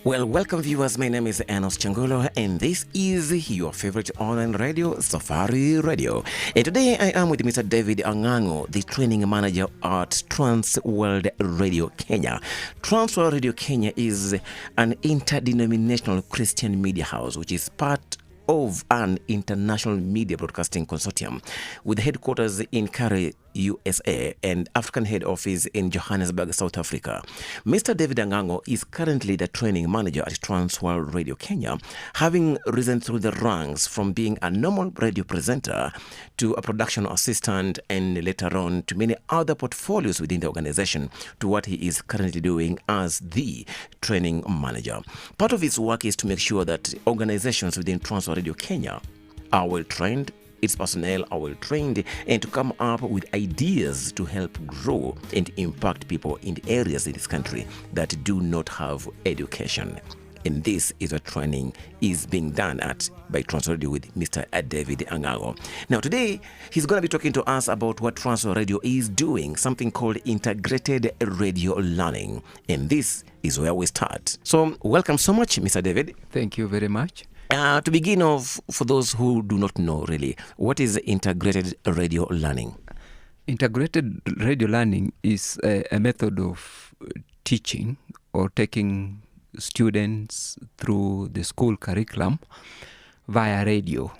Well, welcome viewers. My name is Enos Changolo, and this is your favorite online radio, Safari Radio. And today I am with Mr. David Angango, the training manager at Trans World Radio Kenya. Trans World Radio Kenya is an interdenominational Christian media house, which is part of an international media broadcasting consortium with headquarters in Kare, USA, and African head office in Johannesburg, South Africa. Mr. David Angango is currently the training manager at Transworld Radio Kenya, having risen through the ranks from being a normal radio presenter to a production assistant and later on to many other portfolios within the organization to what he is currently doing as the training manager. Part of his work is to make sure that organizations within Transworld Radio Kenya are well trained, its personnel are well trained, and to come up with ideas to help grow and impact people in the areas in this country that do not have education. And this is what training is being done by Trans Radio with Mr. David Angango. Now today, he's going to be talking to us about what Trans Radio is doing, something called integrated radio learning. And this is where we start. So welcome so much, Mr. David. Thank you very much. To begin off, for those who do not know really, what is integrated radio learning? Integrated radio learning is a method of teaching or taking students through the school curriculum via radio.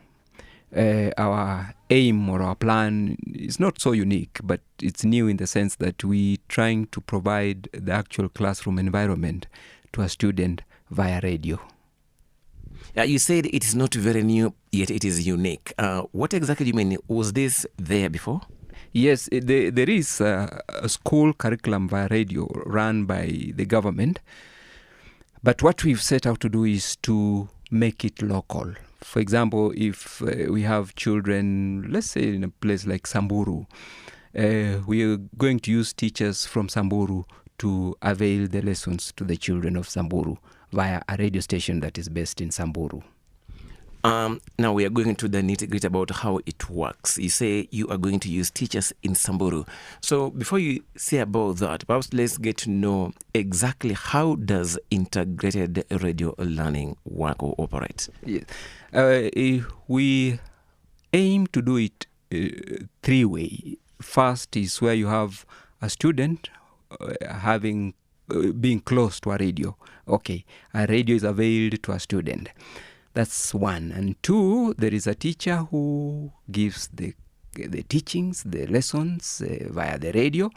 Our aim or our plan is not so unique, but it's new in the sense that we're trying to provide the actual classroom environment to a student via radio. You said it is not very new, yet it is unique. What exactly do you mean? Was this there before? Yes, there is a school curriculum via radio run by the government. But what we've set out to do is to make it local. For example, if we have children, let's say in a place like Samburu, we are going to use teachers from Samburu to avail the lessons to the children of Samburu via a radio station that is based in Samburu. Now we are going into the nitty-gritty about how it works. You say you are going to use teachers in Samburu. So before you say about that, perhaps let's get to know exactly how does integrated radio learning work or operate? Yes. We aim to do it three ways. First is where you have a student being close to a radio. Okay, a radio is availed to a student. That's one. And two, there is a teacher who gives the teachings, the lessons via the radio.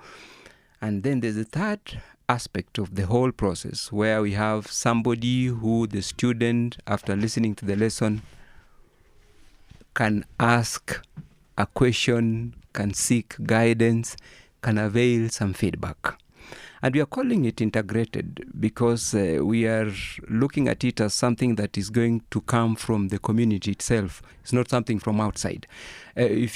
And then there's a third aspect of the whole process where we have somebody who the student, after listening to the lesson, can ask a question, can seek guidance, can avail some feedback. And we are calling it integrated because we are looking at it as something that is going to come from the community itself. It's not something from outside. I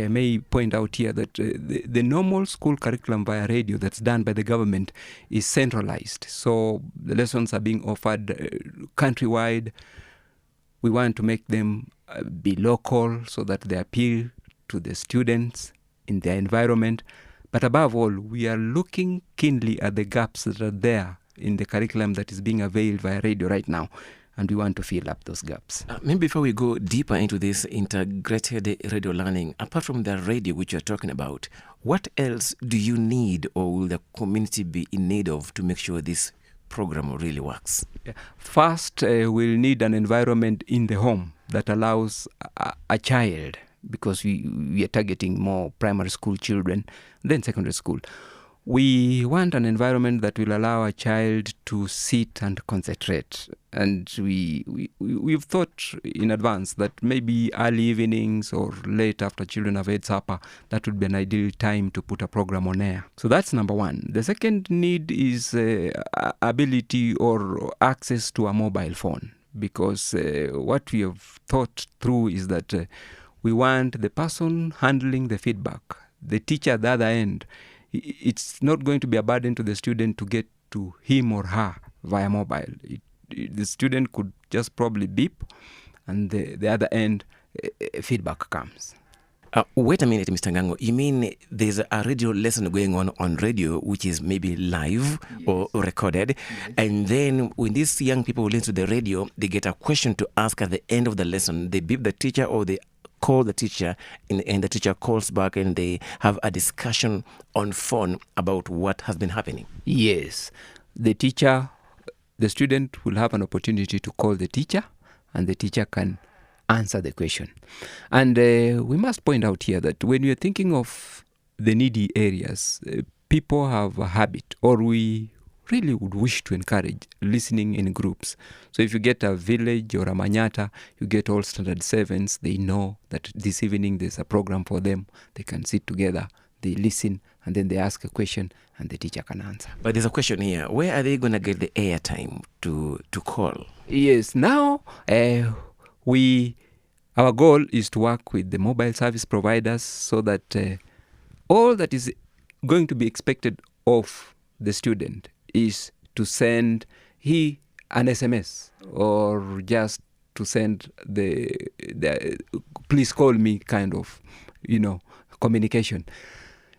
may point out here that the normal school curriculum via radio that's done by the government is centralized. So the lessons are being offered countrywide. We want to make them be local so that they appeal to the students in their environment. But above all, we are looking keenly at the gaps that are there in the curriculum that is being availed via radio right now, and we want to fill up those gaps. Maybe before we go deeper into this integrated radio learning, apart from the radio which you're talking about, what else do you need or will the community be in need of to make sure this program really works? First, we'll need an environment in the home that allows a child, because we are targeting more primary school children than secondary school. We want an environment that will allow a child to sit and concentrate. And we've thought in advance that maybe early evenings or late after children have had supper, that would be an ideal time to put a program on air. So that's number one. The second need is ability or access to a mobile phone, because what we have thought through is that we want the person handling the feedback, the teacher at the other end. It's not going to be a burden to the student to get to him or her via mobile. The student could just probably beep, and the other end, feedback comes. Wait a minute, Mr. Ngango. You mean there's a radio lesson going on radio, which is maybe live or recorded, and then when these young people listen to the radio, they get a question to ask at the end of the lesson. They beep the teacher or they call the teacher, and the teacher calls back, and they have a discussion on phone about what has been happening. Yes. The student will have an opportunity to call the teacher, and the teacher can answer the question. And we must point out here that when you're thinking of the needy areas, people have a habit, or we really would wish to encourage listening in groups. So if you get a village or a Manyata, you get all standard 7s, they know that this evening there's a program for them. They can sit together, they listen, and then they ask a question, and the teacher can answer. But there's a question here. Where are they going to get the airtime to call? Yes, now our goal is to work with the mobile service providers so that all that is going to be expected of the student is to send an SMS or just to send the please call me kind of, communication.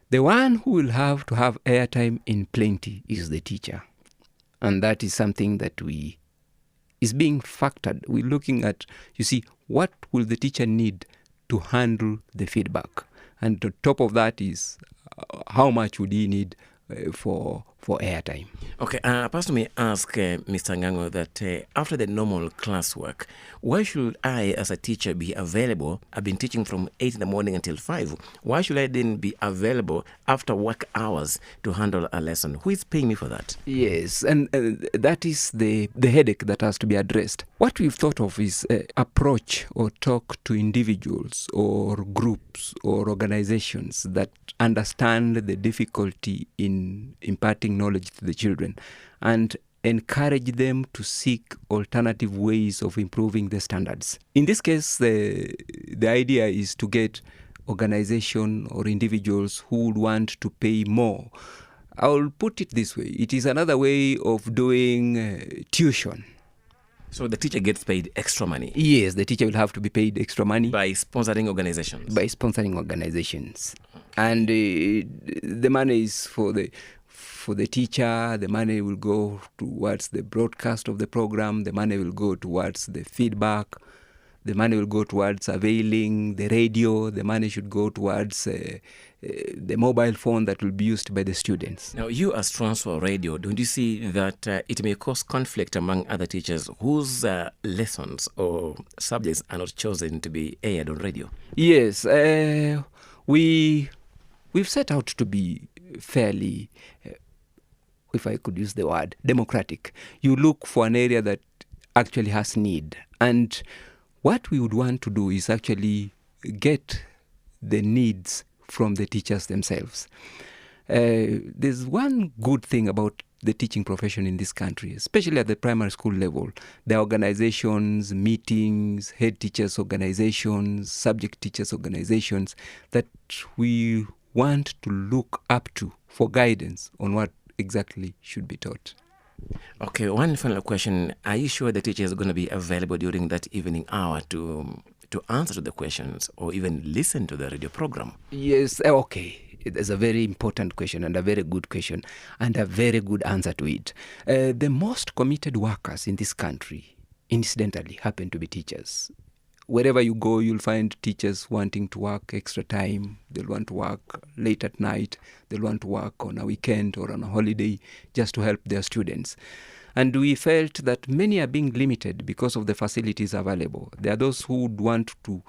The one who will have to have airtime in plenty is the teacher. And that is something that is being factored. We're looking at, what will the teacher need to handle the feedback? And on top of that is how much would he need for airtime. Okay, Pastor, may ask Mr. Ngango that after the normal classwork, why should I as a teacher be available? I've been teaching from 8 in the morning until 5. Why should I then be available after work hours to handle a lesson? Who is paying me for that? Yes, and that is the headache that has to be addressed. What we've thought of is approach or talk to individuals or groups or organizations that understand the difficulty in imparting knowledge to the children and encourage them to seek alternative ways of improving the standards. In this case, the idea is to get organization or individuals who would want to pay more. I'll put it this way. It is another way of doing tuition. So the teacher gets paid extra money? Yes, the teacher will have to be paid extra money. By sponsoring organizations? By sponsoring organizations. And the money is for the teacher, the money will go towards the broadcast of the program, the money will go towards the feedback, the money will go towards availing the radio, the money should go towards the mobile phone that will be used by the students. Now, you as Transworld Radio, don't you see that it may cause conflict among other teachers whose lessons or subjects are not chosen to be aired on radio? Yes, we've set out to be fairly, if I could use the word, democratic. You look for an area that actually has need. And what we would want to do is actually get the needs from the teachers themselves. There's one good thing about the teaching profession in this country, especially at the primary school level. There are organizations, meetings, head teachers organizations, subject teachers organizations that we want to look up to for guidance on what exactly should be taught. Okay, one final question. Are you sure the teacher is going to be available during that evening hour to answer to the questions or even listen to the radio program? Yes, okay. It's a very important question and a very good question and a very good answer to it. The most committed workers in this country, incidentally, happen to be teachers. Wherever you go, you'll find teachers wanting to work extra time. They'll want to work late at night. They'll want to work on a weekend or on a holiday just to help their students. And we felt that many are being limited because of the facilities available. There are those who would want to,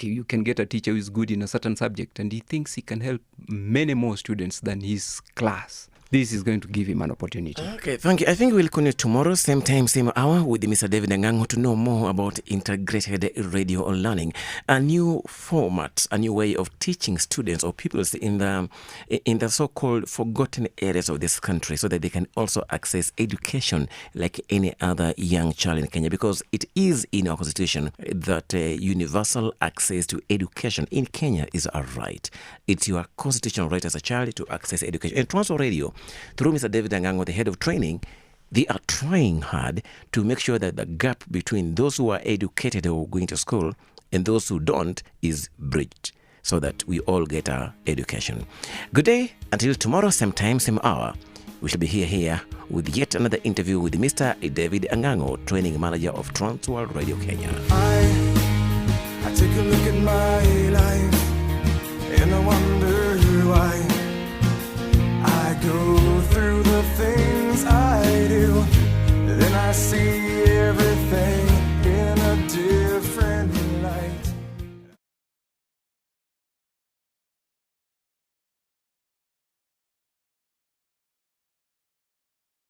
you can get a teacher who is good in a certain subject and he thinks he can help many more students than his class. This is going to give him an opportunity. Okay, thank you. I think we'll continue tomorrow, same time, same hour, with Mr. David Ngango to know more about integrated radio learning, a new format, a new way of teaching students or pupils in the so-called forgotten areas of this country, so that they can also access education like any other young child in Kenya, because it is in our constitution that universal access to education in Kenya is a right. It's your constitutional right as a child to access education. And Transworld Radio, through Mr. David Ngango, the head of training, they are trying hard to make sure that the gap between those who are educated or going to school and those who don't is bridged. so that we all get our education. Good day. Until tomorrow, same time, same hour. We shall be here with yet another interview with Mr. David Angango, Training Manager of Transworld Radio Kenya. I take a look at my life and I wonder why I go through the things I do. Then I see everything